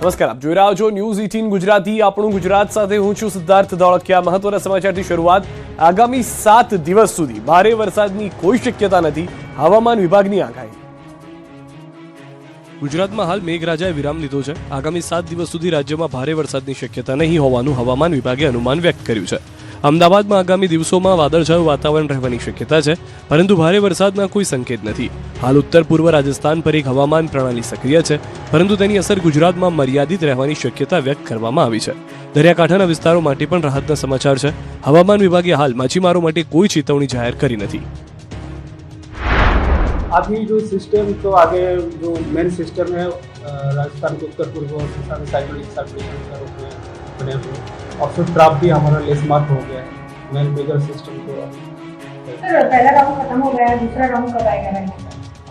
નમસ્કાર, આપ જોઈ રહ્યા છો ન્યૂઝ 18 ગુજરાતી. આપણું ગુજરાત સાથે હું છું સિદ્ધાર્થ ધોળકિયા. મહત્વના સમાચારથી શરૂઆત. આગામી 7 દિવસ સુધી ભારે વરસાદની કોઈ શક્યતા નથી, હવામાન વિભાગની આગાહી. ગુજરાતમાં હાલ મેઘરાજાએ વિરામ લીધો છે. આગામી 7 દિવસ સુધી રાજ્યમાં ભારે વરસાદની શક્યતા નહીં હોવાનું હવામાન વિભાગે અનુમાન વ્યક્ત કર્યું છે. અમદાવાદમાં આગામી દિવસોમાં વાદળછાયું વાતાવરણ રહેવાની શક્યતા છે, પરંતુ ભારે વરસાદના કોઈ સંકેત નથી. હાલ ઉત્તર પૂર્વ રાજસ્થાન પર એક હવામાન પ્રણાલી સક્રિય છે, પરંતુ તેની અસર ગુજરાતમાં મર્યાદિત રહેવાની શક્યતા વ્યક્ત કરવામાં આવી છે. દરિયાકાંઠાના વિસ્તારો માટે પણ રાહતના સમાચાર છે. હવામાન વિભાગે હાલ માછીમારો માટે કોઈ ચેતવણી જાહેર કરી નથી. अभी जो सिस्टम तो आगे जो मेन सिस्टम है राजस्थान के उत्तर पूर्व और साइक्लोनिक सर्कुलेशन के रूप में बने हुए और फिर ट्रफ भी हमारा लेस मार्क हो गया है. मेन मेजर सिस्टम तो पहला राउंड खत्म हो गया है, दूसरा राउंड कब आएगा?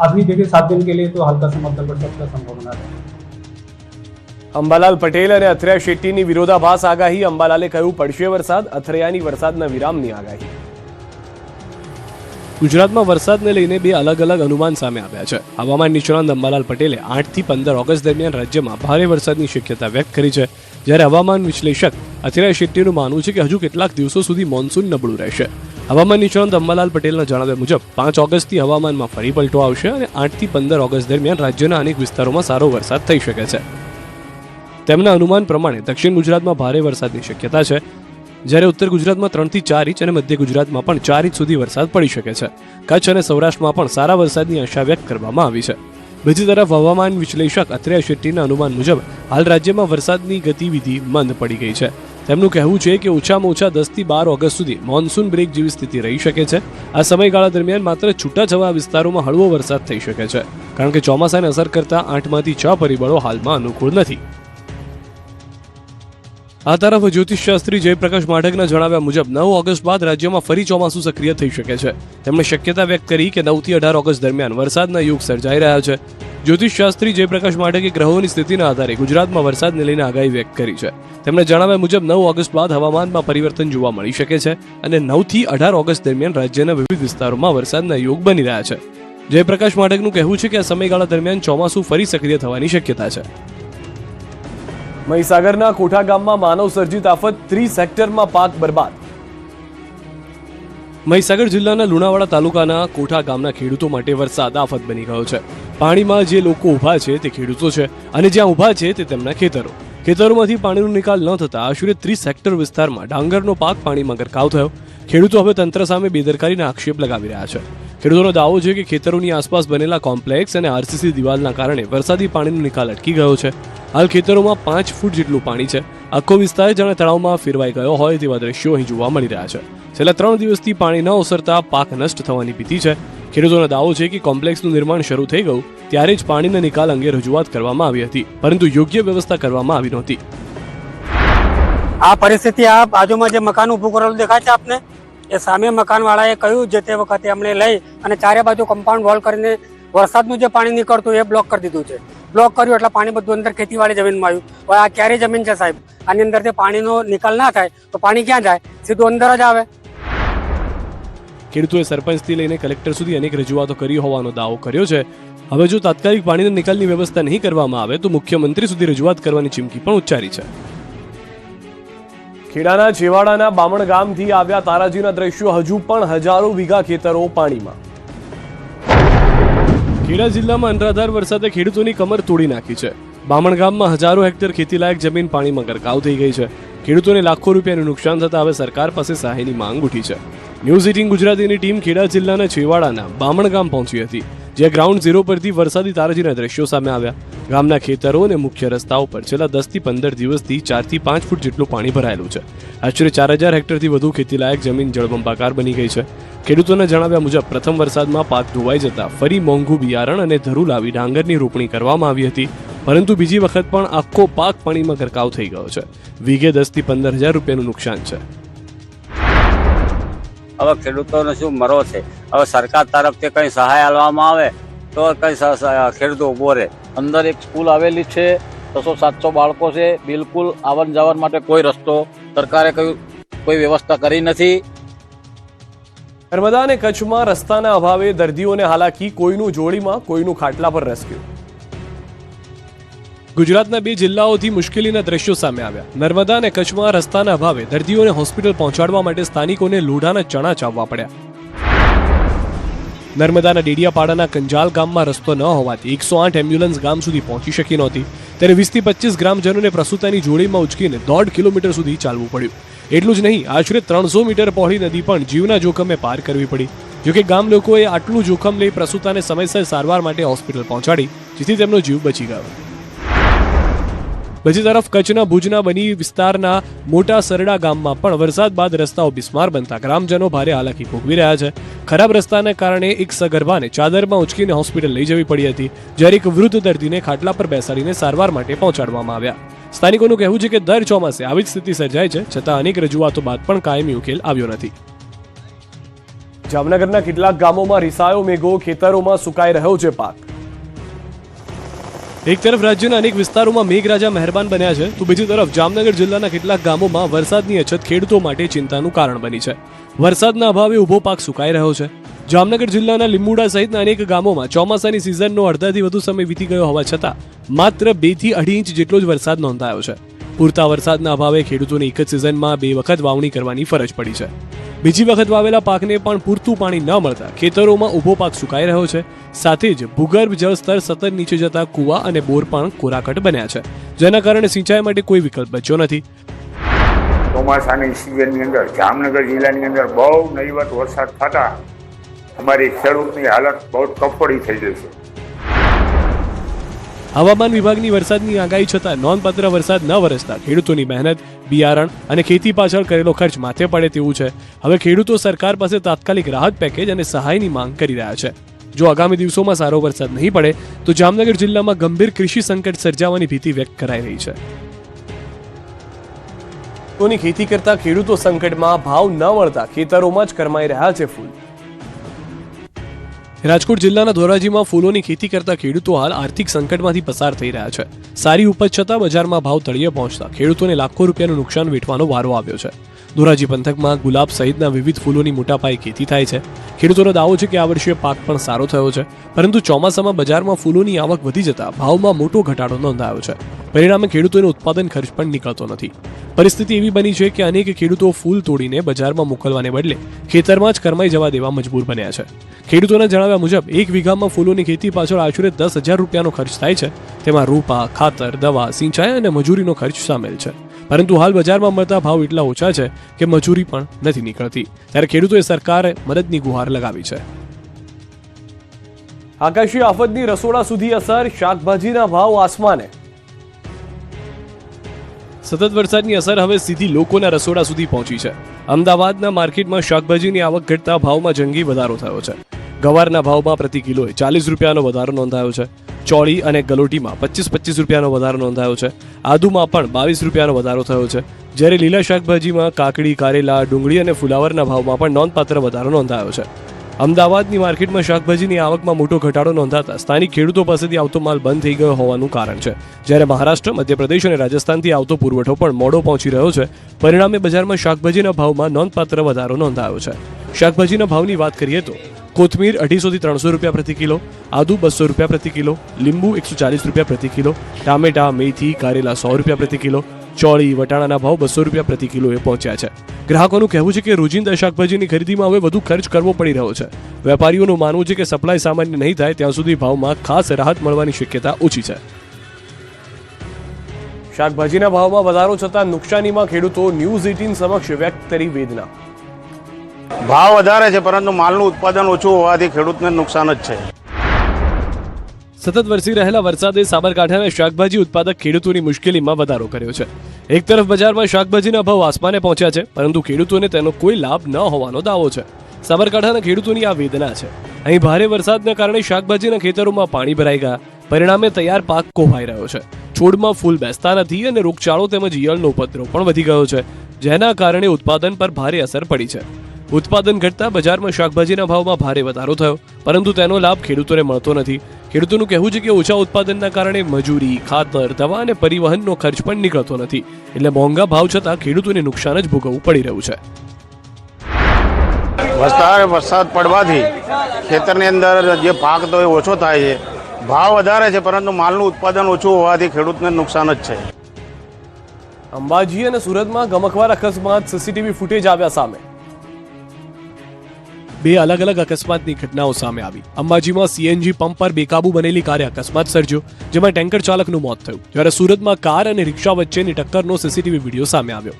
अभी देखिए 7 दिन के लिए तो हल्का से मध्यम बरसात का संभावना है. અંબાલાલ પટેલ અને અથરિયા શેટ્ટીની વિરોધાભાસ આગાહી. અંબાલાલે કહ્યું પડશે વરસાદ, અથરિયાની વરસાદના વિરામની આગાહી. ગુજરાતમાં વરસાદને લઈને બે અલગ અલગ અનુમાન સામે આવ્યા છે. હવામાન નિષ્ણાંત અંબાલાલ પટેલે 8 થી 15 ઓગસ્ટ દરમિયાન રાજ્યમાં ભારે વરસાદની શક્યતા વ્યક્ત કરી છે, જ્યારે હવામાન વિશ્લેષક અથરિયા શેટ્ટીનું માનવું છે કે હજુ કેટલાક દિવસો સુધી મોન્સૂન નબળું રહેશે. હવામાન નિષ્ણાંત અંબાલાલ પટેલના જણાવ્યા મુજબ 5 ઓગસ્ટથી હવામાનમાં ફરી પલટો આવશે અને 8 થી 15 ઓગસ્ટ દરમિયાન રાજ્યના અનેક વિસ્તારોમાં સારો વરસાદ થઈ શકે છે. તેમના અનુમાન પ્રમાણે દક્ષિણ ગુજરાતમાં ભારે વરસાદની શક્યતા છે, જ્યારે ઉત્તર ગુજરાતમાં 3 થી 4 ઇંચ અને મધ્ય ગુજરાતમાં પણ 4 ઇંચ સુધી વરસાદ પડી શકે છે. કચ્છ અને સૌરાષ્ટ્રમાં પણ સારા વરસાદની આશા વ્યક્ત કરવામાં આવી છે. બીજી તરફ હવામાન વિશ્લેષક અથરિયા શેટ્ટીના અનુમાન મુજબ હાલ રાજ્યમાં વરસાદની ગતિવિધિ મંદ પડી ગઈ છે. તેમનું કહેવું છે કે ઓછામાં ઓછા 10 થી 12 ઓગસ્ટ સુધી મોન્સૂન બ્રેક જેવી સ્થિતિ રહી શકે છે. આ સમયગાળા દરમિયાન માત્ર છૂટાછવાયા વિસ્તારોમાં હળવો વરસાદ થઈ શકે છે, કારણ કે ચોમાસાને અસર કરતા 8માંથી 6 પરિબળો હાલમાં અનુકૂળ નથી. આ તરફ જ્યોતિષશાસ્ત્રી જયપ્રકાશ માઢકના જણાવ્યા મુજબ 9 ઓગસ્ટ બાદ રાજ્યમાં ફરી ચોમાસું સક્રિય થઈ શકે છે. તેમણે શક્યતા વ્યક્ત કરી કે 9 થી 18 ઓગસ્ટ દરમિયાન વરસાદના યુગ સર્જાઈ રહ્યા છે. જ્યોતિષશાસ્ત્રી જયપ્રકાશ માઢકે ગ્રહોની સ્થિતિના આધારે ગુજરાતમાં વરસાદને લઈને આગાહી વ્યક્ત કરી છે. તેમણે જણાવ્યા મુજબ 9 ઓગસ્ટ બાદ હવામાનમાં પરિવર્તન જોવા મળી શકે છે અને 9 થી 18 ઓગસ્ટ દરમિયાન રાજ્યના વિવિધ વિસ્તારોમાં વરસાદના યોગ બની રહ્યા છે. જયપ્રકાશ માઢકનું કહેવું છે કે આ સમયગાળા દરમિયાન ચોમાસું ફરી સક્રિય થવાની શક્યતા છે. મહીસાગરના કોઠા ગામમાં માનવ સર્જિત આફત, 30 હેક્ટરમાં પાક બરબાદ. મહીસાગર જિલ્લાના લુણાવાડા તાલુકાના કોઠા ગામના ખેડૂતો માટે વરસાદ આફત બની ગયો છે. પાણીમાં જે લોકો ઊભા છે તે ખેડૂતો છે અને જ્યાં ઊભા છે તે તેમના ખેતરોમાંથી પાણીનો નિકાલ ન થતા આશરે 30 હેક્ટર વિસ્તારમાં ડાંગરનો પાક પાણીમાં ગરકાવ થયો. ખેડૂતો હવે તંત્ર સામે બેદરકારીના આક્ષેપ લગાવી રહ્યા છે. ખેડૂતોનો દાવો છે કે ખેતરોની આસપાસ બનેલા કોમ્પ્લેક્સ અને આરસીસી દિવાલના કારણે વરસાદી પાણીનો નિકાલ અટકી ગયો છે. હાલ ખેતરોમાં 5 ફૂટ જેટલું પાણી છે. આખો વિસ્તાર જાણે તળાવમાં ફેરવાઈ ગયો હોય તેવા દ્રશ્યો અહીં જોવા મળી રહ્યા છે. છેલ્લા 3 દિવસથી પાણી ન ઓસરતા પાક નષ્ટ થવાની ભીતિ છે. ખેડૂતોનો દાવો છે કે કોમ્પ્લેક્સનું નિર્માણ શરૂ થઈ ગયું ત્યારે જ પાણીના નિકાલ અંગે રજૂઆત કરવામાં આવી હતી, પરંતુ યોગ્ય વ્યવસ્થા કરવામાં આવી નહોતી. આ પરિસ્થિતિ આ બાજુમાં જે મકાન ઊભું કરેલું દેખાય છે આપને, એ સામે મકાનવાળાએ કહ્યું જે તે વખતે અમને લઈ અને ચારે બાજુ કમ્પાઉન્ડ વોલ કરીને વરસાદનું જે પાણી નીકળતું એ બ્લોક કરી દીધું છે. બ્લોક કર્યું એટલે પાણી બધું અંદર ખેતીવાડી જમીનમાં આવ્યું. હવે આ ક્યારે જમીન છે સાહેબ, આની અંદર પાણીનો નિકાલ ના થાય તો પાણી ક્યાં જાય? સીધું અંદર જ આવે. ખેડૂતોએ સરપંચથી લઈને કલેક્ટર સુધી અનેક રજૂઆતો કરી હોવાનો દાવો કર્યો છે. હવે જો તાત્કાલિક પાણીના નિકાલની વ્યવસ્થા નહીં કરવામાં આવે તો મુખ્યમંત્રી સુધી રજૂઆત કરવાની ચીમકી પણ ઉચ્ચારી છે. ખેડાના છેવાડાના બામણ ગામથી આવ્યા તારાજીના દ્રશ્યો. હજુ પણ હજારો વીઘા ખેતરો પાણીમાં. ખેડા જિલ્લામાં અનરાધાર વરસાદે ખેડૂતોની કમર તોડી નાખી છે. બામણ ગામમાં હજારો હેક્ટર ખેતીલાયક જમીન પાણીમાં ગરકાવ થઈ ગઈ છે. ખેડૂતોને લાખો રૂપિયાનું નુકસાન થતા હવે સરકાર પાસે સહાયની માંગ ઉઠી છે. ન્યૂઝ 18 ગુજરાતીની ટીમ ખેડા જિલ્લાના છેવાડાના બામણ ગામ પહોંચી હતી, જ્યાં ગ્રાઉન્ડ ઝીરો પરથી વરસાદી તારાજીના દ્રશ્યો સામે આવ્યા. ગામના ખેતરો અને મુખ્ય રસ્તાઓ પર છેલ્લા 10 થી 15 દિવસથી 4 થી 5 ફૂટ જેટલું પાણી ભરાયેલું છે. આશરે 4000 હેક્ટરથી વધુ ખેતીલાયક જમીન જળબંબાકાર બની ગઈ છે. ખેડૂતોના જણાવ્યા મુજબ પ્રથમ વરસાદમાં પાક ધોવાઈ જતા ફરી મોંઘું બિયારણ અને ધરું લાવી ડાંગરની રોપણી કરવામાં આવી હતી, પરંતુ બીજી વખત પણ આખો પાક પાણીમાં ગરકાવ થઈ ગયો છે. વીઘે 10 થી 15,000 રૂપિયાનું નુકસાન છે. હવે ખેડૂતોને શું મરો છે? હવે સરકાર તરફથી કંઈ સહાય આપવામાં આવે તો કંઈ ખેડૂતો ઊભો રહે. અંદર એક સ્કૂલ આવેલી છે, 600-700 બાળકો છે. બિલકુલ આવન જાવન માટે કોઈ રસ્તો સરકારે કોઈ વ્યવસ્થા કરી નથી. નર્મદા અને કચ્છમાં રસ્તાના અભાવે દર્દીઓને હાલાકી. કોઈનું જોડીમાં, કોઈનું ખાટલા પર રેસ્ક્યુ. ગુજરાતના 2 જિલ્લાઓથી મુશ્કેલીના દ્રશ્યો સામે આવ્યા. નર્મદા અને કચ્છમાં રસ્તાના અભાવે દર્દીઓને હોસ્પિટલ પહોંચાડવા માટે સ્થાનિકોને લોઢાના ચણા ચાવવા પડ્યા. નર્મદાના ડેડિયાપાડાના કંજાલ ગામમાં રસ્તો ન હોવાથી 108 એમ્બ્યુલન્સ ગામ સુધી પહોંચી શકી નહોતી. ત્યારે 20 થી 25 ગ્રામજનોને પ્રસૂતાની જોડીમાં ઉચકીને 1.5 કિલોમીટર સુધી ચાલવું પડ્યું. એટલું જ નહીં, આશરે 300 મીટર પહોળી નદી પણ જીવના જોખમે પાર કરવી પડી. જોકે ગામ લોકોએ આટલું જોખમ લઈ પ્રસૂતાને સમયસર સારવાર માટે હોસ્પિટલ પહોંચાડી, જેથી તેમનો જીવ બચી ગયો. બીજી તરફ કચ્છના ભુજના બની વિસ્તારના મોટા સરડા ગામમાં પણ વરસાદ બાદ રસ્તાઓ બિસ્માર બનતા ગ્રામજનો ભારે હાલાકી ભોગવી રહ્યા છે. ખરાબ રસ્તાને કારણે એક સગર્ભાને ચાદરમાં ઉંચકીને હોસ્પિટલ લઈ જવી પડી હતી, જ્યારે એક વૃદ્ધ દર્દીને ખાટલા પર બેસાડીને સારવાર માટે પહોંચાડવામાં આવ્યા. સ્થાનિકોનું કહેવું છે કે દર ચોમાસે આવી જ સ્થિતિ સર્જાય છે, છતાં અનેક રજૂઆતો બાદ પણ કાયમી ઉકેલ આવ્યો નથી. જામનગરના કેટલાક ગામોમાં રીસાયો મેઘો, ખેતરોમાં સુકાઈ રહ્યો છે પાક. એક તરફ રાજ્યના અનેક વિસ્તારોમાં મેઘરાજા મહેરબાન બન્યા છે, તો બીજી તરફ જામનગર જિલ્લાના કેટલાક ગામોમાં વરસાદની અછત ખેડૂતો માટે ચિંતાનું કારણ બની છે. વરસાદના અભાવે ઊભો પાક સુકાઈ રહ્યો છે. જામનગર જિલ્લાના લીંબુડા સહિતના અનેક ગામોમાં ચોમાસાની સિઝનનો અડધાથી વધુ સમય વીતી ગયો હોવા છતાં માત્ર 2 થી 2.5 ઇંચ જેટલો જ વરસાદ નોંધાયો છે. પૂરતા વરસાદના અભાવે ખેડૂતોને એક જ સિઝનમાં 2 વખત વાવણી કરવાની ફરજ પડી છે. બીજી વખત વાવેલા પાકને પણ પૂરતું પાણી ન મળતા ખેતરોમાં ઊભો પાક સુકાઈ રહ્યો છે. સાથે જ ભૂગર્ભ જળસ્તર સતત નીચે જતા કુવા અને બોર પણ કોરાકટ બન્યા છે, જેના કારણે સિંચાઈ માટે કોઈ વિકલ્પ બચ્યો નથી. ચોમાસાની સિઝનની અંદર જામનગર જિલ્લાની અંદર બહુ નહીવત વરસાદ થતા અમારી ખેડૂતની હાલત બહુ કફોડી થઈ ગઈ છે. હવામાન વિભાગની વરસાદની આગાહી છતાં નોંધપાત્ર વરસાદ ન વરસતા ખેડૂતોની મહેનત, બિયારણ અને ખેતી પાછળ કરેલો ખર્ચ માથે પડે તેવું છે. હવે ખેડૂતો સરકાર પાસે તાત્કાલિક રાહત પેકેજ અને સહાયની માંગ કરી રહ્યા છે. જો આગામી દિવસોમાં સારો વરસાદ નહીં પડે તો જામનગર જિલ્લામાં ગંભીર કૃષિ સંકટ સર્જાવાની ભીતિ વ્યક્ત કરાઈ રહી છે. તોની ખેતી કરતા ખેડૂતો સંકટમાં, ભાવ ન મળતા ખેતરોમાં જ કરમાઈ રહ્યા છે ફૂલ. રાજકોટ જિલ્લાના ધોરાજીમાં ફૂલોની ખેતી કરતા ખેડૂતો હાલ આર્થિક સંકટમાંથી પસાર થઈ રહ્યા છે. સારી ઉપજ છતાં બજારમાં ભાવ તળિયે પહોંચતા ખેડૂતોને લાખો રૂપિયાનું નુકસાન વેઠવાનો વારો આવ્યો છે. ધોરાજી પંથકમાં ગુલાબ સહિતના વિવિધ ફૂલોની મોટા પાયે ખેતી થાય છે. ખેડૂતોનો દાવો છે કે આ વર્ષે પાક પણ સારો થયો છે, પરંતુ ચોમાસામાં બજારમાં ફૂલોની આવક વધી જતા ભાવમાં મોટો ઘટાડો નોંધાયો છે. પરિણામે ખેડૂતોનો ઉત્પાદન ખર્ચ પણ નીકળતો નથી. પરિસ્થિતિ એવી બની છે કે અનેક ખેડૂતો ફૂલ તોડીને બજારમાં મોકલવાને બદલે ખેતરમાં જ કરમાઈ જવા દેવા મજબૂર બન્યા છે. ખેડૂતોના જણાવ્યા મુજબ 1 વીઘામાં ફૂલોની ખેતી પાછળ આશરે 10,000 રૂપિયાનો ખર્ચ થાય છે. તેમાં રોપા, ખાતર, દવા, સિંચાઈ અને મજૂરીનો ખર્ચ સામેલ છે. પરંતુ હાલ બજારમાં મળતા ભાવ એટલા ઓછા છે કે મજૂરી પણ નથી નીકળતી. ત્યારે ખેડૂતોએ સરકારે મદદની ગુહાર લગાવી છે. આકાશી આફતની રસોડા સુધી અસર, શાકભાજીના ભાવ આસમાને. સતત વરસાદની અસર હવે સીધી લોકોના રસોડા સુધી પહોંચી છે. અમદાવાદના માર્કેટમાં શાકભાજીની આવક ઘટતા ભાવમાં જંગી વધારો થયો છે. ગવારના ભાવમાં પ્રતિ કિલોએ 40 રૂપિયાનો વધારો નોંધાયો છે. ચોળી અને ગલોટીમાં 25 રૂપિયાનો વધારો નોંધાયો છે. આદુમાં પણ 22 રૂપિયાનો વધારો થયો છે. જ્યારે લીલા શાકભાજીમાં કાકડી, કારેલા, ડુંગળી અને ફુલાવરના ભાવમાં પણ નોંધપાત્ર વધારો નોંધાયો છે. અમદાવાદની માર્કેટમાં શાકભાજીની આવકમાં મોટો ઘટાડો નોંધાતા સ્થાનિક ખેડૂતો પાસેથી આવતો માલ બંધ થઈ ગયો હોવાનું કારણ છે. જ્યારે મહારાષ્ટ્ર, મધ્યપ્રદેશ અને રાજસ્થાનથી આવતો પુરવઠો પણ મોડો પહોંચી રહ્યો છે. પરિણામે બજારમાં શાકભાજીના ભાવમાં નોંધપાત્ર વધારો નોંધાયો છે. શાકભાજીના ભાવની વાત કરીએ તો કોથમીર 250 થી 300 રૂપિયા પ્રતિ કિલો, આદુ 200 રૂપિયા પ્રતિ કિલો, લીંબુ 140 રૂપિયા પ્રતિ કિલો, ટામેટા, મેથી, કારેલા 100 રૂપિયા પ્રતિ કિલો, ચોળી, વટાણાના ભાવ 200 રૂપિયા પ્રતિ કિલોએ પહોંચ્યા છે. ગ્રાહકોનું કહેવું છે કે રોજિંદા શાકભાજીની ખરીદીમાં હવે વધુ ખર્ચ કરવો પડી રહ્યો છે. વેપારીઓનું માનવું છે કે સપ્લાય સામાન્ય નહીં થાય ત્યાં સુધી ભાવમાં ખાસ રાહત મળવાની શક્યતા ઓછી છે. શાકભાજીના ભાવમાં વધારો છતાં નુકસાનીમાં ખેડૂતો ન્યૂઝ 18 સમક્ષ વ્યક્ત કરી વેદના. ભાવ વધારે છે પરંતુ માલનું ઉત્પાદન ઓછું હોવાથી ખેડૂતને નુકસાન જ છે. સતત વરસી રહેલા વરસાદે સાબરકાંઠાના શાકભાજી ઉત્પાદક ખેડૂતોની મુશ્કેલીમાં વધારો કર્યો છે. એક તરફ બજારમાં શાકભાજીના ભાવ આસમાને પહોંચ્યા છે, પરંતુ ખેડૂતોને તેનો કોઈ લાભ ન હોવાનો દાવો છે. સાબરકાંઠાના ખેડૂતોની આ વેદના છે. અહીં ભારે વરસાદના કારણે શાકભાજીના ખેતરોમાં પાણી ભરાઈ ગયા. પરિણામે તૈયાર પાક કોહાઈ રહ્યો છે. છોડમાં ફૂલ બેસતા નથી અને રોગચાળો તેમજ ઈયળનો ઉપદ્રવ પણ વધી ગયો છે, જેના કારણે ઉત્પાદન પર ભારે અસર પડી છે. ઉત્પાદન ઘટતા બજારમાં શાકભાજીના ભાવમાં ભારે વધારો થયો, પરંતુ તેનો લાભ ખેડૂતોને મળતો નથી. ખેડૂતોનું કહેવું છે કે ઓછા ઉત્પાદનના કારણે મજૂરી, ખાતર, દવા અને પરિવહનનો ખર્ચ પણ નીકળતો નથી. એટલે મોંઘા ભાવ છતાં ખેડૂતોને નુકસાન જ ભોગવવું પડી રહ્યું છે. વધારે વરસાદ પડવાથી ખેતરની અંદર જે પાક તો એ ઓછો થાય છે, ભાવ વધારે છે પરંતુ માલનું ઉત્પાદન ઓછું હોવાથી ખેડૂતને નુકસાન જ છે. અંબાજી અને સુરતમાં ગમખ્વાર અકસ્માત, સીસીટીવી ફૂટેજ આવ્યા સામે. બે અલગ અલગ અકસ્માતની ઘટનાઓ સામે આવી. અંબાજીમાં સીએનજી પંપ પર બેકાબુ બનેલી કારે અકસ્માત સર્જ્યો, જેમાં ટેન્કર ચાલકનું મોત થયું, જ્યારે સુરતમાં કાર અને રિક્ષા વચ્ચેની ટક્કરનો સીસીટીવી વિડીયો સામે આવ્યો.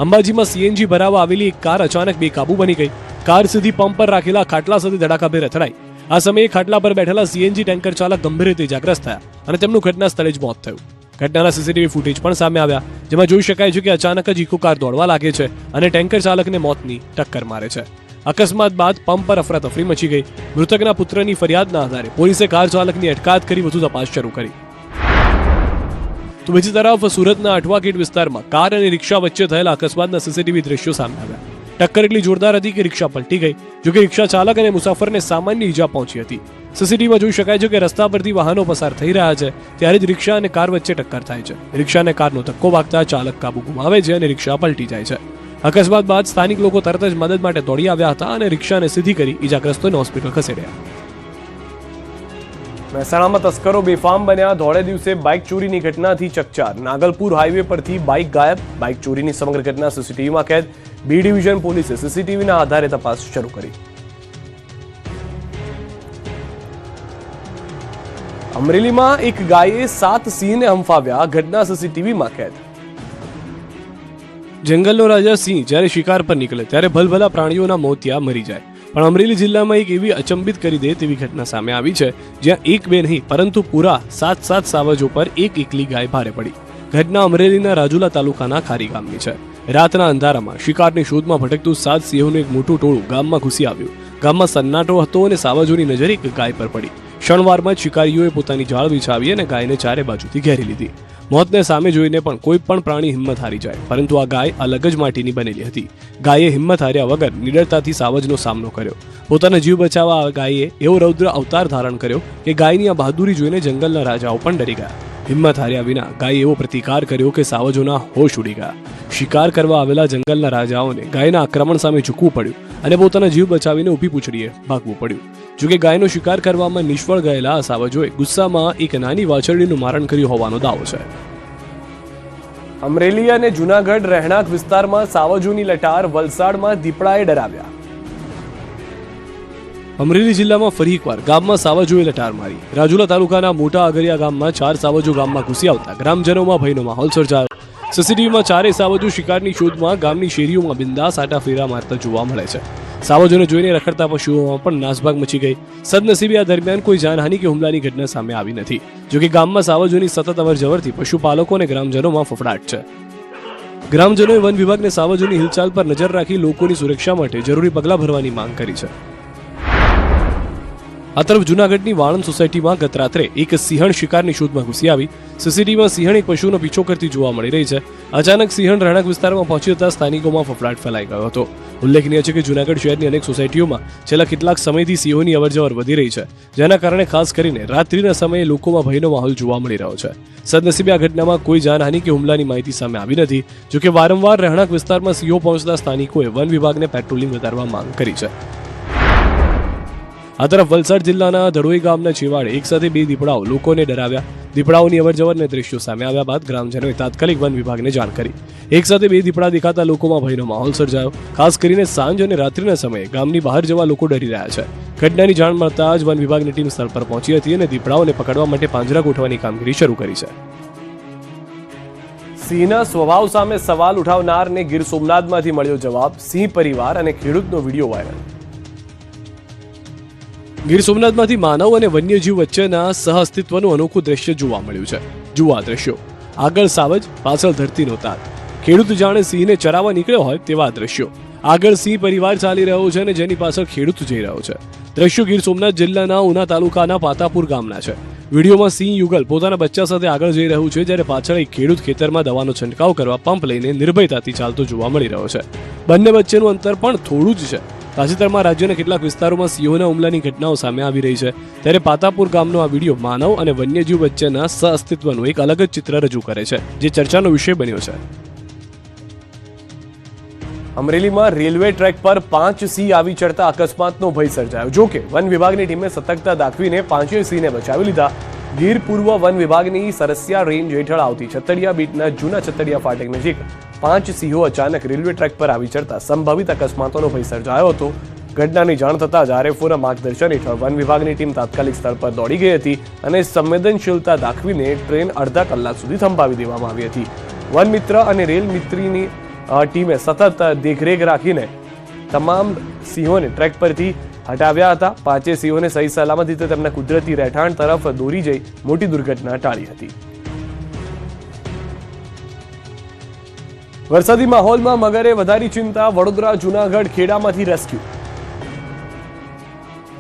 અંબાજીમાં સીએનજી ભરાવા આવેલી એક કાર અચાનક બેકાબુ બની ગઈ. કાર સીધી પંપ પર રાખેલા ખાટલા સાથે ધડાકાભેર અથડાઈ. આ સમયે ખાટલા પર બેઠેલા સીએનજી ટેન્કર ચાલક ગંભીર રીતે ઇજાગ્રસ્ત થયા અને તેમનું ઘટના સ્થળે જ મોત થયું. ઘટનાના સીસીટીવી ફૂટેજ પણ સામે આવ્યા, જેમાં જોઈ શકાય છે કે અચાનક જ ઇકો કાર દોડવા લાગે છે અને ટેન્કર ચાલકને મોતની ટક્કર મારે છે. અકસ્માત બાદ પંપ પર અફરાતફરી મચી ગઈ. મૃતકના પુત્રની ફરિયાદના આધારે પોલીસે કાર ચાલકની અટકાયત કરી વધુ તપાસ શરૂ કરી. તો બીજી તરફ સુરતના અઠવા ગેટ વિસ્તારમાં કાર અને રિક્ષા વચ્ચે થયેલા અકસ્માતના સીસીટીવી દ્રશ્યો સામે આવ્યા. ટક્કર એટલી જોરદાર હતી કે રિક્ષા પલટી ગઈ, જો કે રિક્ષા ચાલક અને મુસાફરને સામાન્ય ઈજા પહોંચી હતી. સીસીટીવીમાં જોઈ શકાય છે કે રસ્તા પરથી વાહનો પસાર થઈ રહ્યા છે ત્યારે જ રિક્ષા અને કાર વચ્ચે ટક્કર થાય છે. રિક્ષા અને કારનો ધક્કો વાગતા ચાલક કાબુ ગુમાવે છે અને રિક્ષા પલટી જાય છે. અકસ્માત બાદ સ્થાનિક લોકો તરત જ મદદ માટે દોડી આવ્યા હતા અને રિક્ષાને સીધી કરી ઈજાગ્રસ્તોને હોસ્પિટલ ખસેડ્યા. મહેસાણામાં તસ્કરો બેફામ બન્યા. ધોળે દિવસે બાઇક ચોરીની ઘટનાથી ચકચાર. નાગલપુર હાઈવે પરથી બાઇક ગાયબ. બાઇક ચોરીની સમગ્ર ઘટના સીસીટીવીમાં કેદ. બી ડિવિઝન પોલીસે સીસીટીવીના આધારે તપાસ શરૂ કરી. અમરેલીમાં એક ગાયે 7 સિંહને હંફાવ્યા. ઘટના સીસીટીવીમાં કેદ. જંગલનો રાજા સિંહ જ્યારે શિકાર પર નીકળે ત્યારે ભલભલા પ્રાણીઓના મોત ત્યાં મરી જાય, પણ અમરેલી જિલ્લામાં એક એવી અચંબિત કરી દે તેવી ઘટના સામે આવી છે, જ્યાં એક બે નહીં પરંતુ પૂરા 7 સાવજો પર એક એકલી ગાય ભારે પડી. ઘટના અમરેલીના રાજુલા તાલુકાના ખારી ગામની છે. રાતના અંધારામાં શિકારની શોધમાં ભટકતું 7 સિંહોનું એક મોટું ટોળું ગામમાં ઘૂસી આવ્યું. ગામમાં સન્નાટો હતો અને સાવજોની નજર એક ગાય પર પડી. ક્ષણવારમાં જ શિકારીઓએ પોતાની જાળ બિછાવી અને ગાયને ચારે બાજુથી ઘેરી લીધી. મોતને સામે જોઈને પણ કોઈ પણ પ્રાણી હિંમત હારી જાય, પરંતુ આ ગાય અલગ જ માટીની બનેલી હતી. ગાયે હિંમત હાર્યા વગર નિડરતાથી સાવજનો સામનો કર્યો. પોતાનો જીવ બચાવવા આ ગાયે એવો રૌદ્ર અવતાર ધારણ કર્યો કે ગાયની આ બહાદુરી જોઈને જંગલના રાજાઓ પણ ડરી ગયા. હિંમત હાર્યા વિના ગાયે એવો પ્રતિકાર કર્યો કે સાવજોના હોશ ઉડી ગયા. શિકાર કરવા આવેલા જંગલના રાજાઓને ગાયના આક્રમણ સામે ઝૂકવું પડ્યું અને પોતાના જીવ બચાવીને ઊભી પૂંછડીએ ભાગવું પડ્યું. જોકે ગાયનો શિકાર કરવામાં નિષ્ફળ ગયેલા આ સાવજોએ ગુસ્સામાં એક નાની વાછરડીનું મારણ કર્યું હોવાનો દાવો છે. અમરેલી અને જૂનાગઢ રહેણાંક વિસ્તારમાં સાવજોની લટાર. વલસાડમાં દીપડાએ ડરાવ્યા. અમરેલી જિલ્લામાં ફરી એકવાર ગામમાં સાવજોએ લટાર મારી. રાજુલા તાલુકાના મોટા અગરિયા ગામમાં 4 સાવજો ગામમાં ઘૂસી આવતા ગ્રામજનોમાં ભયનો માહોલ સર્જાયો. સીસીટીવીમાં 4 સાવજો શિકારની શોધમાં ગામની શેરીઓમાં બિંદાસ આટા ફેરા મારતા જોવા મળે છે. સાવજોને જોઈને રખડતા પશુઓમાં પણ નાસભાગ મચી ગઈ. સદનસીબે આ દરમિયાન કોઈ જાનહાનિ કે હુમલાની ઘટના સામે આવી નથી. જોકે ગામમાં સાવજોની સતત અવરજવરથી પશુપાલકો અને ગ્રામજનોમાં ફફડાટ છે. ગ્રામજનોએ વન વિભાગને સાવજોની હિલચાલ પર નજર રાખી લોકોની સુરક્ષા માટે જરૂરી પગલાં ભરવાની માંગ કરી છે. આ તરફ જૂનાગઢની વાળંદ સોસાયટીમાં ગત રાત્રે એક સિંહણ શિકારની શોધમાં ઘૂસી આવી. સીસીટીવીમાં સિંહણ એક પશુનો પીછો કરતી જોવા મળી રહી છે. અચાનક સિંહણ રહેણાંક વિસ્તારમાં પહોંચી જતા સ્થાનિકોમાં ફફડાટ ફેલાઈ ગયો હતો. ઉલ્લેખનીય છે કે જૂનાગઢ શહેરની અનેક સોસાયટીઓમાં છેલ્લા કેટલાક સમયથી સિંહોની અવરજવર વધી રહી છે, જેના કારણે ખાસ કરીને રાત્રિના સમયે લોકોમાં ભયનો માહોલ જોવા મળી રહ્યો છે. સદનસીબે આ ઘટનામાં કોઈ જાનહાનિ કે હુમલાની માહિતી સામે આવી નથી. જોકે વારંવાર રહેણાંક વિસ્તારમાં સિંહો પહોંચતા સ્થાનિકોએ વન વિભાગને પેટ્રોલિંગ વધારવા માંગ કરી છે. આ તરફ વલસાડ જિલ્લાના ધડોઈ ગામના છેવાડે એકસાથે 2 દીપડાઓ લોકોને ડરાવ્યા. દીપડાઓની અવરજવરને દ્રશ્યો સામે આવ્યા બાદ ગ્રામજનોએ તાત્કાલિક વન વિભાગને જાણ કરી. એકસાથે 2 દીપડા દેખાતા લોકોમાં ભયનો માહોલ સર્જાયો. ખાસ કરીને સાંજ અને રાત્રિના સમયે ગામની બહાર જવા લોકો ડરી રહ્યા છે. ઘટનાની જાણ મળતા જ વન વિભાગની ટીમ સ્થળ પર પહોંચી હતી અને દીપડાઓને પકડવા માટે પાંજરા ગોઠવવાની કામગીરી શરૂ કરી છે. સિંહના સ્વભાવ સામે સવાલ ઉઠાવનારને ગીર સોમનાથમાંથી મળ્યો જવાબ. સિંહ પરિવાર અને ખેડૂતનો વિડીયો વાયરલ. ગીર સોમનાથમાંથી માનવ અને વન્યજીવ વચ્ચેના સહઅસ્તિત્વનું અનોખું દ્રશ્ય જોવા મળ્યું છે. જુઓ આ દ્રશ્યો. આગળ સાવજ, પાછળ ધરતીનો તાત. ખેડૂત જાણે સિંહને ચરાવવા નીકળ્યો હોય તેવા દ્રશ્યો. આગળ સિંહ પરિવાર ચાલી રહ્યો છે અને જેની પાછળ ખેડૂત જઈ રહ્યો છે. દ્રશ્યો ગીર સોમનાથ જિલ્લાના ઉના તાલુકાના પાતાપુર ગામના છે. વિડીયોમાં સિંહ યુગલ પોતાના બચ્ચા સાથે આગળ જઈ રહ્યું છે, જ્યારે પાછળ એક ખેડૂત ખેતરમાં દવાનો છંટકાવ કરવા પંપ લઈને નિર્ભયતાથી ચાલતો જોવા મળી રહ્યો છે. બંને વચ્ચેનું અંતર પણ થોડું જ છે. તાજેતરમાં રાજ્યના કેટલાક વિસ્તારોમાં સિંહોના હુમલાની ઘટનાઓ સામે આવી રહી છે, ત્યારે પાતાપુર ગામનો આ વિડીયો માનવ અને વન્યજીવ વચ્ચેના સહઅસ્તિત્વનું એક અલગ જ ચિત્ર રજૂ કરે છે, જે ચર્ચાનો વિષય બન્યો છે. અમરેલીમાં રેલવે ટ્રેક પર 5 સિંહ આવી ચડતા અકસ્માતનો ભય સર્જાયો. જો કે વન વિભાગની ટીમે સતર્કતા દાખવીને 5 સિંહને બચાવી લીધા. ગીર પૂર્વ વન વિભાગની સરસિયા રેન્જ હેઠળ આવતી છતડિયા બીટના જૂના છતડિયા ફાટક નજીક 5 સિંહો અચાનક રેલવે ટ્રેક પર આવી ચડતા સંભવિત અકસ્માતોનો ભય સર્જાયો હતો. ઘટનાની જાણ થતાં જ આરએફઓના માર્ગદર્શન હેઠળ વન વિભાગની ટીમ તાત્કાલિક સ્થળ પર દોડી ગઈ હતી અને સંવેદનશીલતા દાખવીને ટ્રેન અડધા કલાક સુધી થંભાવી દેવામાં આવી હતી. વન મિત્ર અને રેલ મિત્રની ટીમે સતત દેખરેખ રાખીને તમામ સિંહોને ટ્રેક પરથી હટાવ્યા હતા. 5 સિંહોને સહી સલામત રીતે તેમના કુદરતી રહેઠાણ તરફ દોરી જઈ મોટી દુર્ઘટના ટાળી હતી. વરસાદી માહોલમાં મગરે વધારી ચિંતા. વડોદરા, જૂનાગઢ, ખેડામાંથી રેસ્ક્યુ.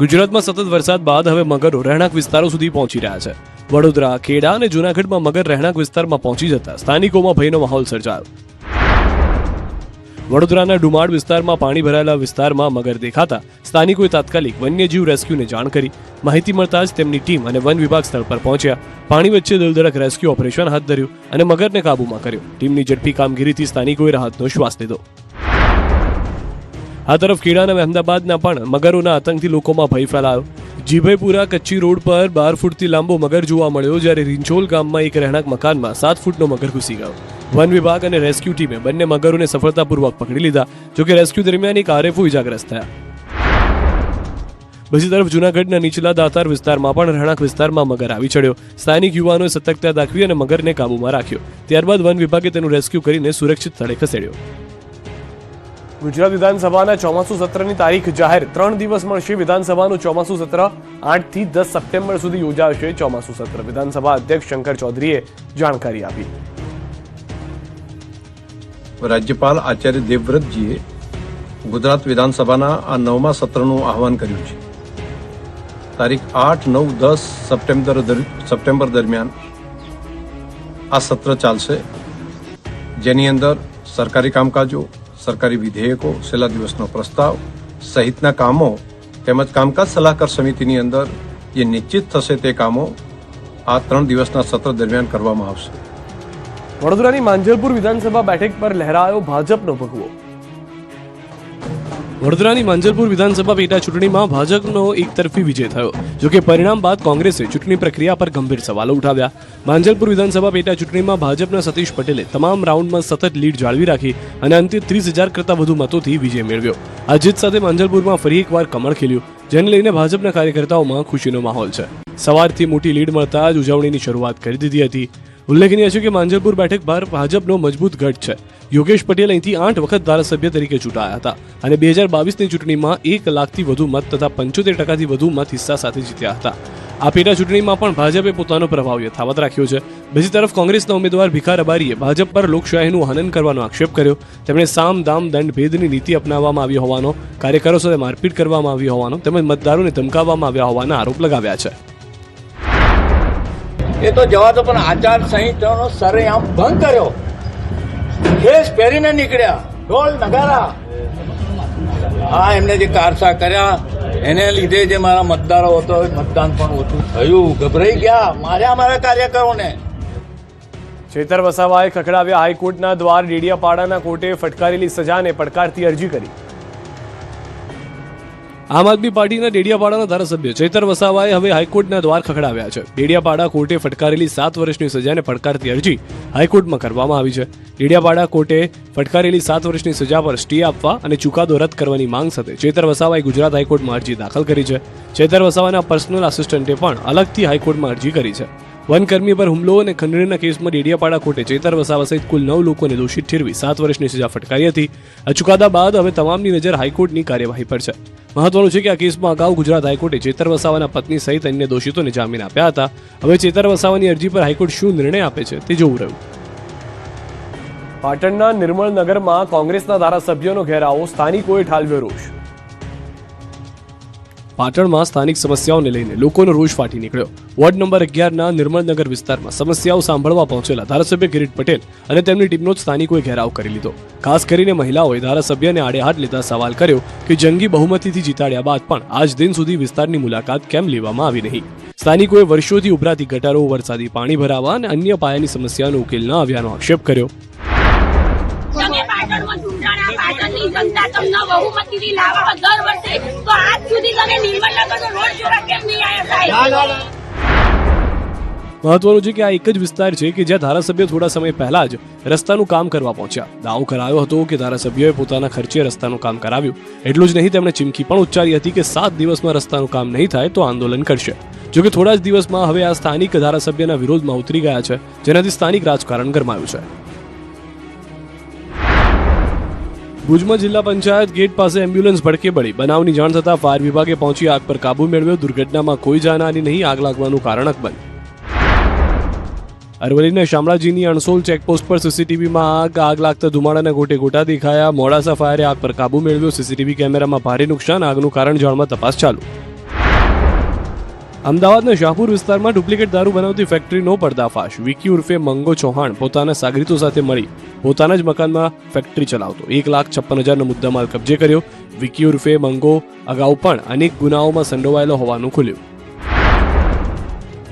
ગુજરાતમાં સતત વરસાદ બાદ હવે મગરો રહેણાંક વિસ્તારો સુધી પહોંચી રહ્યા છે. વડોદરા, ખેડા અને જૂનાગઢમાં મગર રહેણાંક વિસ્તારમાં પહોંચી જતા સ્થાનિકોમાં ભયનો માહોલ સર્જાયો. વડોદરાના ડુમાડ વિસ્તારમાં પાણી ભરાયેલા વિસ્તારમાં મગર દેખાતા સ્થાનિકોએ તાત્કાલિક વન્યજીવ રેસ્ક્યુને જાણ કરી. માહિતી મળતા જ તેમની ટીમ અને વન વિભાગ સ્થળ પર પહોંચ્યા. પાણી વચ્ચે દિલધડક રેસ્ક્યુ ઓપરેશન હાથ ધર્યું અને મગરને કાબૂમાં કર્યો. ટીમની ઝડપી કામગીરીથી સ્થાનિકોએ રાહતનો શ્વાસ લીધો. આ તરફ ખેડા અને અહેમદાબાદના પણ મગરોના આતંકથી લોકોમાં ભય ફેલાયો. જીભાઈપુરા કચ્છી રોડ પર 12 ફૂટથી લાંબો મગર જોવા મળ્યો, જ્યારે રીંછોલ ગામમાં એક રહેણાંક મકાનમાં 7 ફૂટનો મગર ઘૂસી ગયો. વન વિભાગ અને રેસ્ક્યુ ટીમે બંને મગરોને સફળતાપૂર્વક પકડી લીધા. જોકે રેસ્ક્યુ દરમિયાન એક આરએફઓ ઇજાગ્રસ્ત થયા. બીજી તરફ જૂનાગઢના નીચલા દાતાર વિસ્તારમાં પણ રહેણાંક વિસ્તારમાં મગર આવી ચડ્યો. સ્થાનિક યુવાનોએ સતર્કતા દાખવી અને મગરને કાબૂમાં રાખ્યો. ત્યારબાદ વન વિભાગે તેનું રેસ્ક્યુ કરીને સુરક્ષિત સ્થળે ખસેડ્યો. ગુજરાત વિધાનસભાના ચોમાસુ સત્રની તારીખ જાહેર. 3 દિવસ મળશે વિધાનસભાનું ચોમાસુ સત્ર. 8 થી 10 સપ્ટેમ્બર સુધી યોજાશે ચોમાસુ સત્ર. વિધાનસભા અધ્યક્ષ શંકર ચૌધરીએ જાણકારી આપી. રાજ્યપાલ આચાર્ય દેવવ્રતજીએ ગુજરાત વિધાનસભાના આ 9મા સત્રનું આહવાન કર્યું છે. તારીખ 8, 9, 10 સપ્ટેમ્બર દરમિયાન આ સત્ર ચાલશે, જેની અંદર સરકારી કામકાજો, સરકારી વિધેયકો, છેલ્લા દિવસનો પ્રસ્તાવ સહિતના કામો તેમજ કામકાજ સલાહકાર સમિતિની અંદર જે નિશ્ચિત થશે તે કામો આ 3 દિવસના સત્ર દરમિયાન કરવામાં આવશે. વડોદરાની માંજલપુર વિધાનસભા બેઠક પર લહેરાયો ભાજપનો ભગવો. વડોદરાની માંજલપુર વિધાનસભા પેટા ચૂંટણીમાં ભાજપનો એકતરફી વિજય થયો. જોકે પરિણામ બાદ કોંગ્રેસે ચૂંટણી પ્રક્રિયા પર ગંભીર સવાલો ઉઠાવ્યા. માંજલપુર વિધાનસભા પેટા ચૂંટણીમાં ભાજપના સતીશ પટેલે તમામ રાઉન્ડમાં સતત લીડ જાળવી રાખી અને અંતે 30,000 કરતાં વધુ મતોથી વિજય મેળવ્યો. આ જીત સાથે માંજલપુરમાં ફરી એકવાર કમળ ખીલ્યું, જેને લઈને ભાજપના કાર્યકર્તાઓમાં ખુશીનો માહોલ છે. સવારથી મોટી લીડ મળતા જ ઉજવણીની શરૂઆત કરી દીધી હતી. ઉલ્લેખનીય છે કે માંજલપુર બેઠક પર ભાજપનો મજબૂત ગઢ છે. યોગેશ પટેલ અહીંથી 8 વખત ધારાસભ્ય તરીકે ચૂંટાયા હતા અને 2022ની ચૂંટણીમાં 1 લાખથી વધુ મત તથા 75% વધુ મત હિસ્સા સાથે જીત્યા હતા. આ પેટા ચૂંટણીમાં પણ ભાજપે પોતાનો પ્રભાવ યથાવત રાખ્યો છે. બીજી તરફ કોંગ્રેસના ઉમેદવાર ભીખા રબારીએ ભાજપ પર લોકશાહીનું હનન કરવાનો આક્ષેપ કર્યો. તેમણે સામ દામ દંડ ભેદની નીતિ અપનાવવામાં આવી હોવાનો, કાર્યકરો સાથે મારપીટ કરવામાં આવી હોવાનો તેમજ મતદારોને ધમકાવવામાં આવ્યા હોવાના આરોપ લગાવ્યા છે. એ તો જવા દો, પણ આચાર સંહિતાનો સરેઆમ ભંગ કર્યો. ડ્રેસ પહેરીને નીકળ્યા, ઢોલ નગારા. હા, એમને જે કારસા કર્યા એને લીધે જે મારા મતદારો હતો મતદાન પણ ઓછું થયું, ગભરાઈ ગયા, માર્યા મારા કાર્યકરોને. ચેતર વસાવાએ ખખડાવ્યા હાઈકોર્ટના દ્વાર. ડેડિયાપાડાના કોર્ટે ફટકારેલી સજાને પડકારતી અરજી કરી. આમ આદમી પાર્ટીના ડેડિયાપાડાના ધારાસભ્ય ચેતર વસાવાએ હવે હાઈકોર્ટના દ્વાર ખખડાવ્યા છે. ડેડિયાપાડા કોર્ટે ફટકારેલી 7 વર્ષની સજાને પડકારતી અરજી હાઈકોર્ટમાં કરવામાં આવી છે. ડેડિયાપાડા કોર્ટે ફટકારેલી 7 વર્ષની સજા પર સ્ટે આપવા અને ચુકાદો રદ કરવાની માંગ સાથે ચેતર વસાવાએ ગુજરાત હાઈકોર્ટમાં અરજી દાખલ કરી છે. ચેતર વસાવાના પર્સનલ આસિસ્ટન્ટે પણ અલગથી હાઈકોર્ટમાં અરજી કરી છે. વનકર્મી પર હુમલો અને ખંડણીના કેસમાં ડેડિયાપાડા કોર્ટે ચેતર વસાવા સહિત કુલ 9 લોકોને દોષિત ઠેરવી 7 વર્ષની સજા ફટકારી હતી. આ ચુકાદા બાદ હવે તમામની નજર હાઈકોર્ટની કાર્યવાહી પર છે. મહત્વનું છે કે આ કેસમાં અગાઉ ગુજરાત હાઈકોર્ટે ચેતર વસાવાના પત્ની સહિત અન્ય દોષિતોને જામીન આપ્યા હતા. હવે ચેતર વસાવાની અરજી પર હાઈકોર્ટ શું નિર્ણય આપે છે તે જોવું રહ્યું. પાટણના નિર્મળ નગરમાં કોંગ્રેસના ધારાસભ્યોનો ઘેરાવો. સ્થાનિકોએ ઠાલવ્યો રોષ. પાટણમાં સ્થાનિક સમસ્યાઓને લઈને લોકોનો રોષ ફાટી નીકળ્યો. વોર્ડ નંબર 11ના નિર્મળનગર વિસ્તારમાં સમસ્યાઓ સાંભળવા પહોંચેલા ધારાસભ્ય કિરીટ પટેલ અને તેમની ટીમનો જ સ્થાનિકોએ ઘેરાવ કરી લીધો. ખાસ કરીને મહિલાઓએ ધારાસભ્યને આડે હાથ લેતા સવાલ કર્યો કે જંગી બહુમતીથી જીતાડ્યા બાદ પણ આજ દિન સુધી વિસ્તારની મુલાકાત કેમ લેવામાં આવી નહીં. સ્થાનિકોએ વર્ષોથી ઉભરાતી ગટરો, વરસાદી પાણી ભરાવા અને અન્ય પાયાની સમસ્યાનો ઉકેલ ન આવ્યાનો આક્ષેપ કર્યો. તમે પાટણમાં ચૂંટાણા, પાટણ ગુજરાતની જનતા તમને બહુમતીથી લાવવા દર વર્ષે તો આજ સુધી તમે નિર્મલનગરનો રોડ જોવા કેમ નહીં આવ્યા સાહેબ? મહત્વનું છે કે આ એક જ વિસ્તાર છે કે જ્યાં ધારાસભ્ય થોડા સમય પહેલા જ રસ્તાનું કામ કરવા પહોંચ્યા. દાવો કરાયો હતો કે ધારાસભ્યોએ પોતાના ખર્ચે રસ્તાનું કામ કરાવ્યું. એટલું જ નહીં, તેમણે ચીમકી પણ ઉચ્ચારી હતી કે 7 દિવસમાં રસ્તાનું કામ નહીં થાય તો આંદોલન કરશે. જોકે થોડા જ દિવસમાં હવે આ સ્થાનિક ધારાસભ્યના વિરોધમાં ઉતરી ગયા છે, જેનાથી સ્થાનિક રાજકારણ ગરમાયું છે. ભુજમાં જિલ્લા પંચાયત ગેટ પાસે એમ્બ્યુલન્સ ભડકે બળી. બનાવની જાણ થતાં ફાયર વિભાગે પહોંચી આગ પર કાબુ મેળવ્યો. દુર્ઘટનામાં કોઈ જાનહાની નહીં, આગ લાગવાનું કારણ અકબંધ. અરવલ્લીના શામળાજીની અણસોલ ચેકપોસ્ટ પર સીસીટીવીમાં આગ લાગતા ધુમાડાના ગોટે ગોટા દેખાયા. મોડાસા ફાયરે આગ પર કાબુ મેળવ્યો. સીસીટીવી કેમેરામાં ભારે નુકસાન, આગનું કારણ જાણવા તપાસ ચાલુ. અમદાવાદના શાહપુર વિસ્તારમાં ડુપ્લિકેટ દારૂ બનાવતી ફેક્ટરીનો પર્દાફાશ. વિકી ઉર્ફે મંગો ચૌહાણ પોતાના સાગરીતો સાથે મળી પોતાના જ મકાનમાં ફેક્ટરી ચલાવતો. 1,56,000નો મુદ્દામાલ કબજે કર્યો. વિકી ઉર્ફે મંગો અગાઉ પણ અનેક ગુનાઓમાં સંડોવાયેલો હોવાનું ખુલ્યું.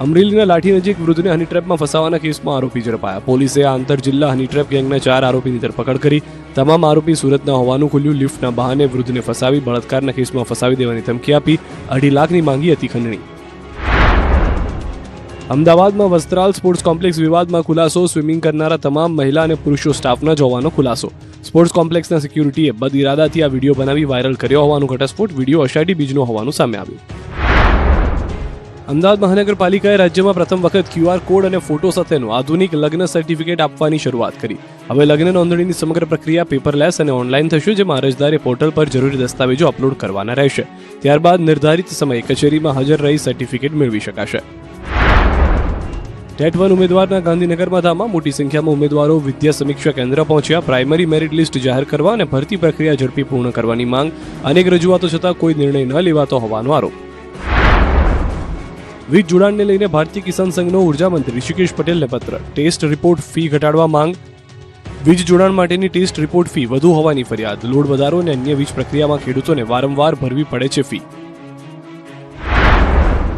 અમરેલીના લાઠી નજીક વૃદ્ધને હની ટ્રેપમાં ફસાવાના કેસમાં આરોપી ઝડપાયા. પોલીસે આ આંતર જિલ્લા હની ટ્રેપ ગેંગના 4 આરોપીની ધરપકડ કરી. તમામ આરોપી સુરતના હોવાનું ખુલ્યું. લિફ્ટના બહાને વૃદ્ધને ફસાવી બળાત્કારના કેસમાં ફસાવી દેવાની ધમકી આપી 2.5 લાખની માંગી હતી ખંડણી. અમદાવાદમાં વસ્ત્રાલ સ્પોર્ટ્સ કોમ્પ્લેક્સ વિવાદમાં ખુલાસો. સ્વિમિંગ કરનારા તમામ મહિલા અને પુરુષો સ્ટાફના જ હોવાનો ખુલાસો. સ્પોર્ટ્સ કોમ્પ્લેક્સના સિક્યુરિટીએ બદ ઇરાદાથી આ વિડીયો બનાવી વાયરલ કર્યો હોવાનું ઘટસ્ફોટ. વિડીયો અષાઢી બીજનો હોવાનું સામે આવ્યું. અમદાવાદ મહાનગરપાલિકાએ રાજ્યમાં પ્રથમ વખત QR કોડ અને ફોટો સાથેનું આધુનિક લગ્ન સર્ટિફિકેટ આપવાની શરૂઆત કરી. હવે લગ્ન નોંધણીની સમગ્ર પ્રક્રિયા પેપરલેસ અને ઓનલાઈન થશે, જેમાં અરજદારે પોર્ટલ પર જરૂરી દસ્તાવેજો અપલોડ કરવાના રહેશે. ત્યારબાદ નિર્ધારિત સમયે કચેરીમાં હાજર રહી સર્ટિફિકેટ મેળવી શકાશે. ટેટ 1 ઉમેદવારના ગાંધીનગરમાં ધામા. મોટી સંખ્યામાં ઉમેદવારો વિદ્યા સમીક્ષા કેન્દ્ર પહોંચ્યા. પ્રાઇમરી મેરિટ લિસ્ટ જાહેર કરવા અને ભરતી પ્રક્રિયા ઝડપી પૂર્ણ કરવાની માંગ. અનેક રજૂઆતો છતાં કોઈ નિર્ણય ન લેવાતો હોવાનો આરોપ. વીજ જોડાણને લઈને ભારતીય કિસાન સંઘનો ઉર્જા મંત્રી ઋષિકેશ પટેલને પત્ર. ટેસ્ટ રિપોર્ટ ફી ઘટાડવા માંગ. વીજ જોડાણ માટેની ટેસ્ટ રિપોર્ટ ફી વધુ હોવાની ફરિયાદ. લોડ વધારો અને અન્ય વીજ પ્રક્રિયામાં ખેડૂતોને વારંવાર ભરવી પડે છે ફી.